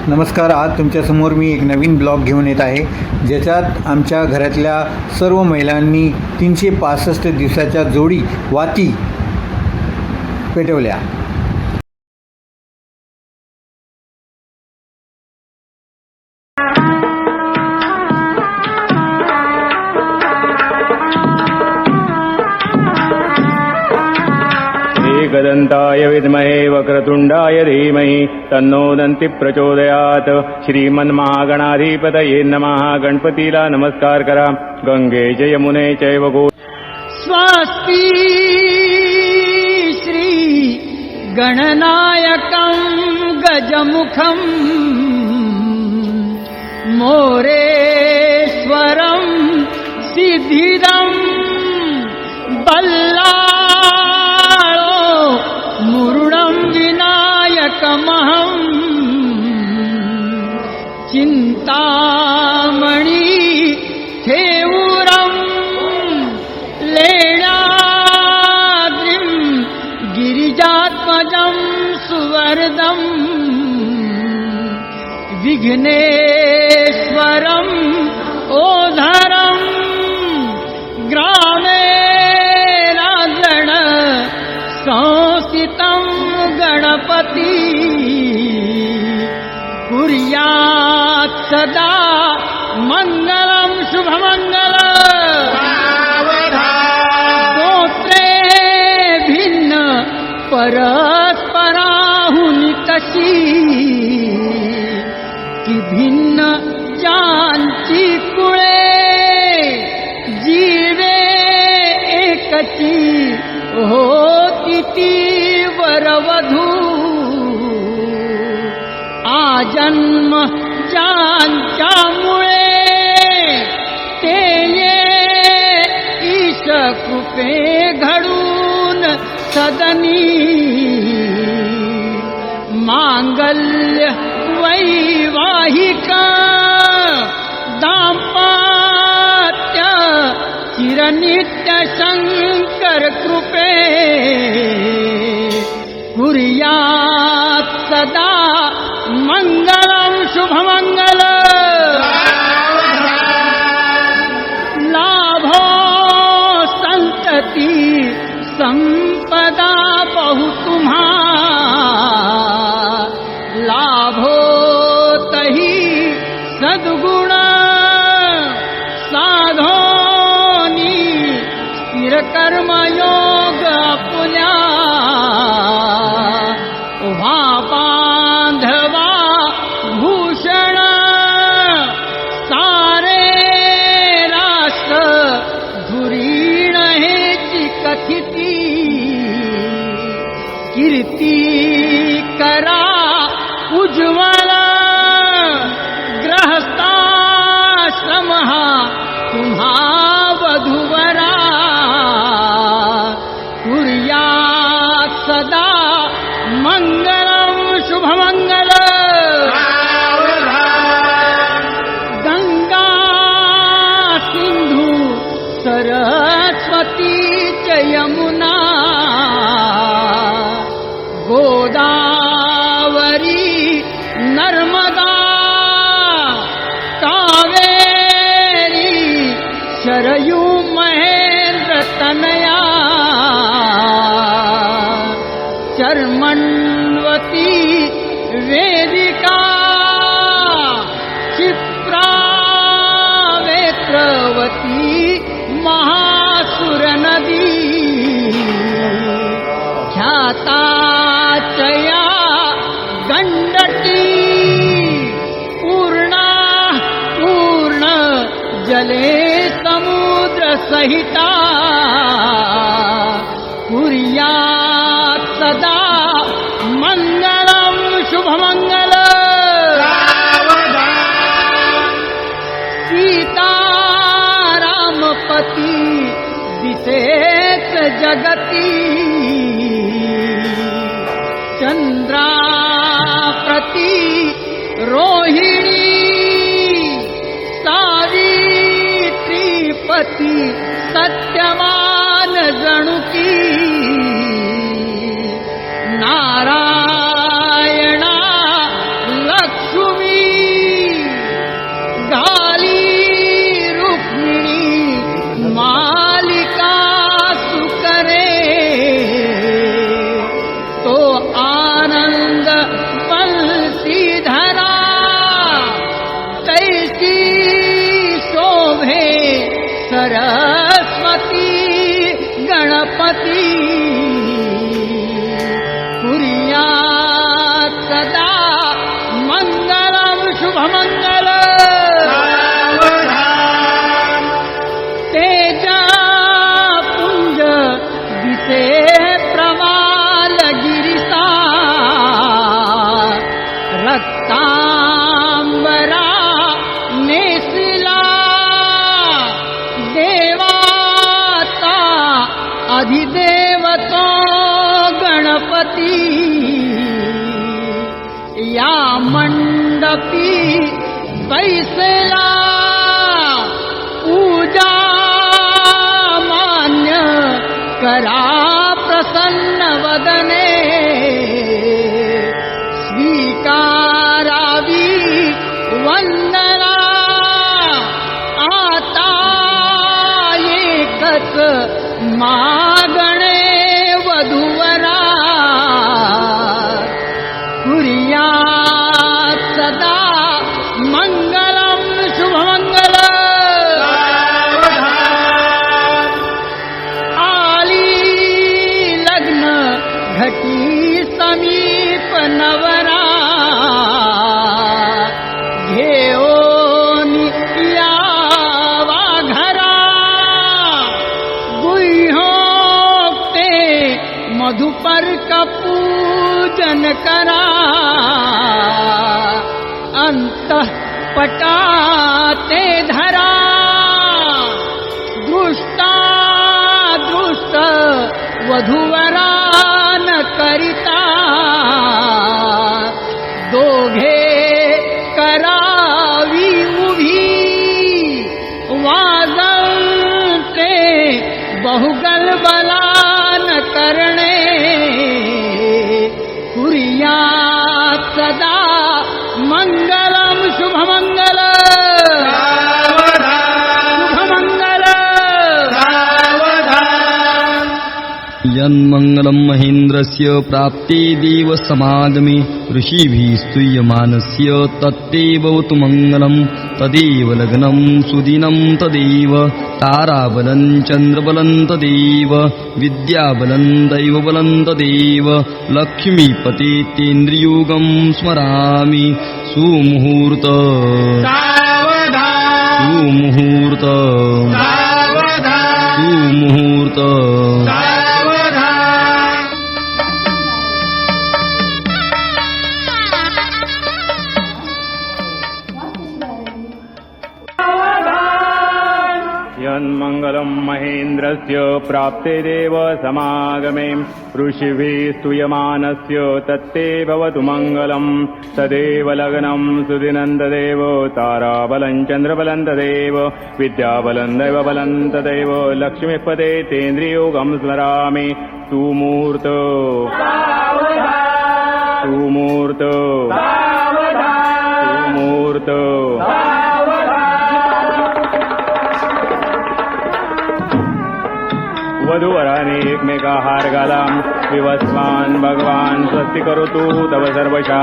नमस्कार. आज तुमच्यासमोर मी एक नवीन ब्लॉग घेऊन येत आहे, ज्याच्यात आमच्या घरातल्या सर्व महिलांनी 365 दिवसाच्या जोडी वाती पेटवल्या. एकदन्ताय विद्महे वक्रतुण्डाय धीमहि तन्नो दन्ति प्रचोदयात्. श्रीमन्महागणाधिपतये नमः. गणपतीला नमस्कार करा. गंगे च यमुने चैव गो. स्वस्ति श्री गणनायकं गजमुखं मोरेश्वरं सिद्धिदं बल्लाळो मुरुडं विनायकमहं चिन्तामणि थेऊरं लेणाद्रिं गिरिजात्मजं सुवरदं विघ्नेश्वरं ओधरं ग्रामे राजण संस्थितं गणपति कुर्यात् सदा मङ्गलं शुभमङ्गलम्. गोत्रे भिन्न परस्पराहुनि तशी की भिन्न ज्यांची कुळे जीवे एकची होती ती वरवधू. आजन्म ज्यांच्यामुळे ते ये ईश कृपे घडून सदनी मांगल्य वैवाहिक दाम्पत्य चिरनित्य शंकर कृपे कुर्यात् सदा मंगलं शुभमंगलम्. लाभो संतति संपदा बहु तुम्हा लाभो तही सद्गुण साधोनी स्थिर कर्मयोग पुण्या उभा बांधवा भूषण सारे राष्ट्र धुरीण हेची कथिती कीर्ती करा उज्ज्वल ग्रहस्थाश्रम तुम्हा वधूवरा कुर्यात् सदा मंगलं शुभमंगलम्. गंगा सिंधु सरस्वती च यमुना गोदावरी नर्मदा कावेरी शरयू महेंद्र तनया चर्मण्वती वेदिका क्षिप्रा वेत्रवती महासुर नदी ख्याता चया गंडकी पूर्णा पूर्ण जले समुद्र सहिता कुर्यात् सदा मंगलं शुभमंगलम्. सीतारामपती दिसेत जगती चंद्राप्रती रोहिणी सावित्रीपती सत्यवान जणुकी नारायणा लक्ष्मी जगती या मंडपी बैसेला पूजा मान्य करा प्रसन्न वदने स्वीकारावी वंदना आता एकच मागणे वधूवरा कुर्यात् सदा मंगलम शुभमंगल आली लग्न घटी समीप नवरा घेऊन यावा घरा गुह्योक्ते मधुपर्क पूजन करा अंतःपटाते धरा दृष्टा दृष्ट वधूवरा न करिता दोघे करावी उभी वाजवते बहुगल बलान करणे कुर्यात् सदा मंगलम शुभमंगल शुभमंगल यन्मङ्गलं महेन्द्रस्य प्राप्ते देवसमागमे ऋषिभिः स्तूयमानस्य तत्ते भवतु मङ्गलं तदेव लग्नं सुदिनं तदेव ताराबलं चन्द्रबलं तदेव विद्याबलं दैवबलं तदेव लक्ष्मीपते तेन्द्रियोगं स्मरामि सुमुहूर्त सुमुहूर्त सुमुहूर्त यन्मङ्गलं महेन्द्रस्य प्राप्ते देव समागमे ऋषिभिः स्तूयमानस्य तत्ते भवतु मङ्गलं तदेव लग्नं सुदिनं तदेव ताराबलं चन्द्रबलं तदेव विद्याबलं दैवबलं तदेव लक्ष्मीपते तेन्द्रियोगं स्मरामि सुमुहूर्त सुमुहूर्त सुमुहूर्त वधूवराने एकमेकाहार घाला विवस्वान् भगवान् स्वस्ति करोतु तव सर्वशः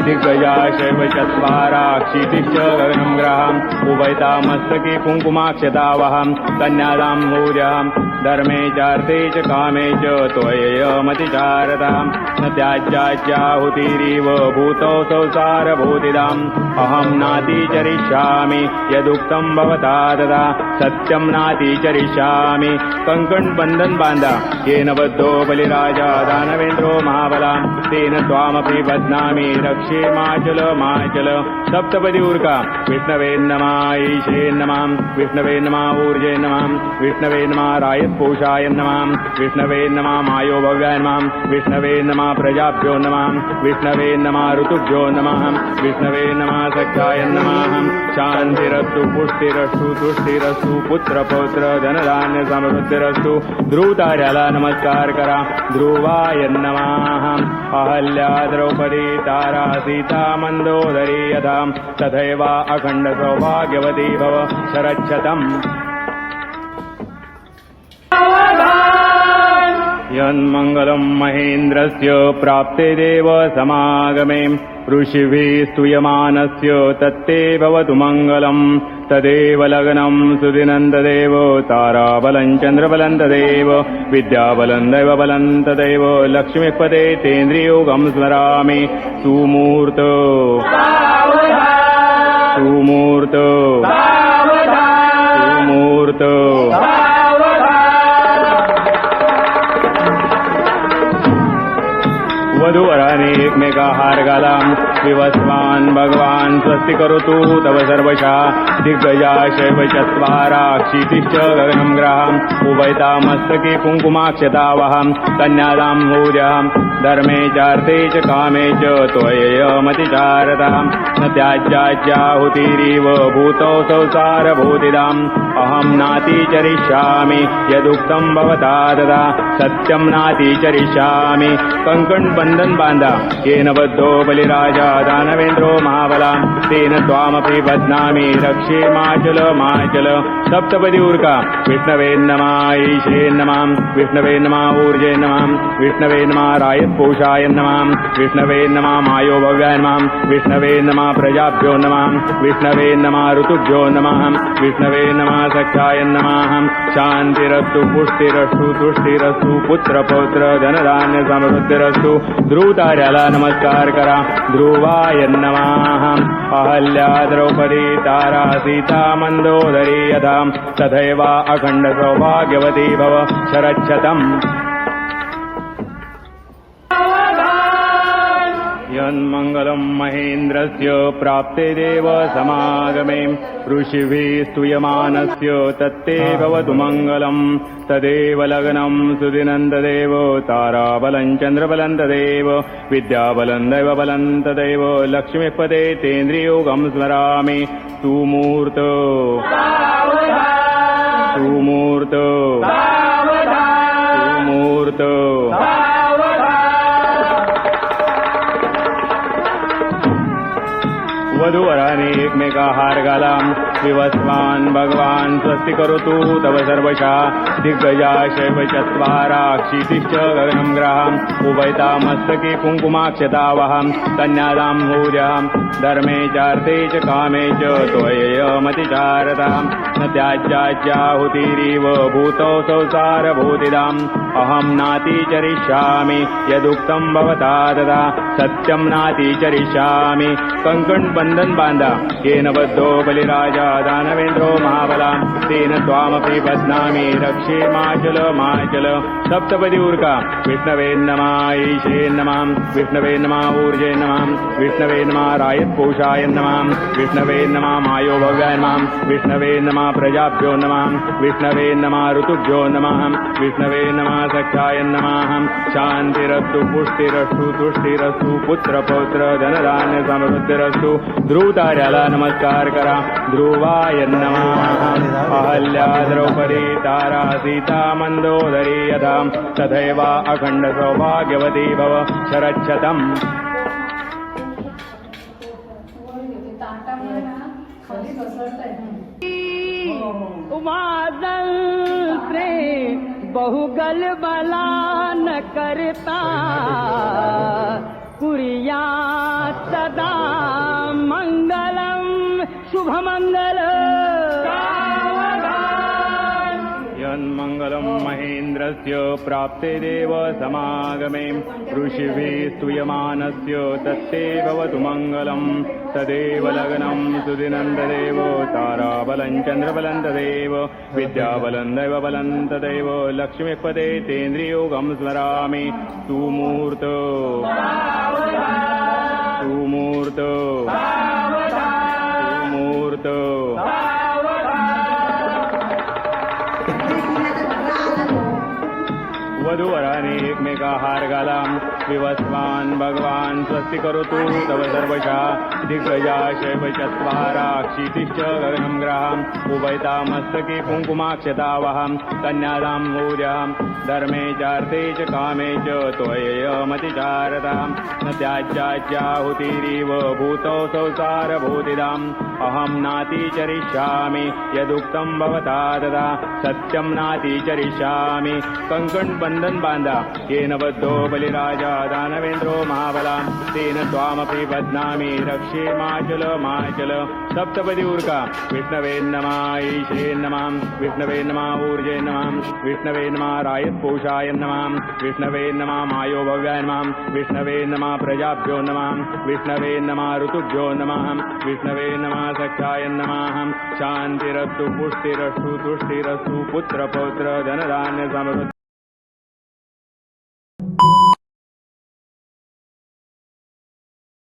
दिग्गजा शैव चत्वारा क्षितिश्च गगनं ग्रहाम् उभयता मस्तके कुङ्कुमाक्षतावहं कन्यादां भूर्यां धर्मे चार्थे च कामे च त्वयमतिचारताम् न त्याज्याहुतिरिव भूतौ संसारभूतिदाम् अहं नातिचरिष्यामि यदुक्तं भवता तदा सत्यं नातिचरिष्यामि कंकणबंधन बांधा येन बद्धो बलिराजा दानवेन्द्रो महाबला तेन त्वामपि बध्नामि रक्षे माचल माचल सप्तपदी उर्का विष्णवे नमः ईशे नमः विष्णवे नमः ऊर्जे नमः विष्णवे नमः रायस्पोषाय नमः विष्णवे नमः मायो भव्याय नमः विष्णवे नमः प्रजाभ्यो नमः विष्णवे नमः ऋतुभ्यो नमः विष्णवे नमः सख्याय नमः शान्तिरस्तु पुष्टिरस्तु तुष्टिरस्तु पुत्र पौत्र धनधान्य समृद्धिरस्तु ध्रुवतार्याला नमस्कार करा ध्रुवाय नमः अहल्या द्रौपदी तारा सीता मंदोदरी यथा तथैव अखंड सौभाग्यवती भव शरच्छतम् यन्मङ्गलं महेन्द्रस्य प्राप्ते देव समागमे ऋषिभिः स्तूयमानस्य तत्ते भवतु मङ्गलं तदेव लग्नं सुदिनं तदेव ताराबलं चन्द्रबलं तदेव विद्याबलं दैवबलं तदेव लक्ष्मीपते तेन्द्रियोगं स्मरामि सुमुहूर्त सुमुहूर्त सुमुहूर्त वधूवराने एकमेकाहार घाला विवस्वान् भगवान् स्वस्ति करोतु तव सर्वशः दिग्गजा शैव चत्वारा क्षितिश्च गगनं ग्रहम् उभयता मस्तके कुङ्कुमाक्षतावहं कन्यादां भूर्यहं धर्मे चार्थे च कामे च त्वयमतिचारताम् न त्याज्याहुतिरिव भूतौ संसारभूतिदाम् अहं नातिचरिष्यामि यदुक्तं भवता तदा सत्यं नातिचरिष्यामि कंकण बंधन बांधा येन बद्धो बलिराजा दानवेन्द्रो महाबला तेन त्वामपि बध्नामि रक्षे माचल माचल सप्तपदी उर्का विष्णवे नमः ईशे नमः विष्णवे नमः ऊर्जे नमः विष्णवे नमः रायपोषाय नमः विष्णवे नमः मायो भव्याय नमः विष्णवे नमः प्रजाभ्यो नमः विष्णवे नमः ऋतुभ्यो नमः विष्णवे नमः सख्याय नमः शान्तिरस्तु पुष्टिरस्तु तुष्टिरस्तु पुत्र पौत्र धनधान्य समृद्धिरस्तु ध्रुवतार्याला नमस्कार करा ध्रुवाय नमः अहल्या द्रौपदी तारा सीता मंदोदरी यथा तथैव अखंड सौभाग्यवती भव शरच्छतम् यन्मङ्गलं महेन्द्रस्य प्राप्ते देव समागमे ऋषिभिः स्तूयमानस्य तत्ते भवतु मङ्गलम् तदेव लग्नं सुदिनं तदेव ताराबलं चन्द्रबलं तदेव विद्याबलं दैवबलं तदेव लक्ष्मीपदे तेन्द्रियोगं स्मरामि सुमूर्त सुमूर्त सुमूर्त वधूवराने एकमेकाहार घालाम विवस्वान् भगवान् स्वस्ति करोतु तव सर्वशः दिग्गजा शैव चत्वारा क्षितिश्च गगनं ग्रहम् उभयता मस्तके कुङ्कुमाक्षतावहं कन्यादां भूर्यहं धर्मे चार्थे च कामे च त्वयमतिचारताम् न त्याज्याहुतिरिव भूतौ संसारभूतिदाम् अहं नातिचरिष्यामि यदुक्तं भवता तदा सत्यं नातिचरिष्यामि कंकण बंधन बांधा येन बद्धो बलिराजा दानवेन्द्रो महाबला तेन त्वामपि बध्नामि रक्षे माचल माचल सप्तपदी उर्का विष्णवे नमः ईशे नमः विष्णवे नमः ऊर्जे नमः विष्णवे नमः रायपोषाय नमः विष्णवे नमः मायो भव्याय नमः विष्णवे नमः प्रजाभ्यो नमः विष्णवे नमः ऋतुभ्यो नमः विष्णवे नमः सख्याय नमः शान्तिरस्तु पुष्टिरस्तु तुष्टिरस्तु पुत्र पौत्र धनधान्य समृद्धिरस्तु ध्रुवतार्याला नमस्कार करा ध्रुवाय नमः अहल्या द्रौपदी तारा सीता मंदोदरी यथा तथैव अखंड सौभाग्यवती भव शरच्छतम् उमादंत्रे बहुगल बला न करता कुरिया सदा मंगलम शुभमंगल यन्मङ्गलं महेन्द्रस्य प्राप्ते देव समागमे ऋषिभिः स्तूयमानस्य तत्ते भवतु मङ्गलम् तदेव लग्नं सुदिनं तदेव ताराबलं चन्द्रबलं तदेव विद्याबलं दैवबलं तदेव लक्ष्मीपदे तेन्द्रियोगं स्मरामि सुमूर्त सुमूर्त सुमूर्त वधूवराने एकमेकाहार घालाम विवस्वान् भगवान् स्वस्ति करोतु तव सर्वशः दिग्गजा शैव चत्वारा क्षितिश्च गगनं ग्रहम् उभयता मस्तके कुङ्कुमाक्षतावहं कन्यादां भूर्यहं धर्मे चार्थे च कामे च त्वयमतिचारताम् न त्याज्याहुतिरिव भूतौ संसारभूतिदाम् अहं नातिचरिष्यामि यदुक्तं भवता तदा सत्यं नातिचरिष्यामि कंकण बंधन बांधा येन बद्धो बलिराजा दानवेन्द्रो महाबला तेन त्वामपि बध्नामि रक्षे माचल माचल सप्तपदी उर्का विष्णवे नमः ईशे नमः विष्णवे नमः ऊर्जे नमः विष्णवे नमः रायपोषाय नमः विष्णवे नमः मायो भव्याय नमः विष्णवे नमः प्रजाभ्यो नमः विष्णवे नमः ऋतुभ्यो नमः विष्णवे नमः सख्याय नमः शान्तिरस्तु पुष्टिरस्तु तुष्टिरस्तु पुत्र पौत्र धनधान्य समृद्धि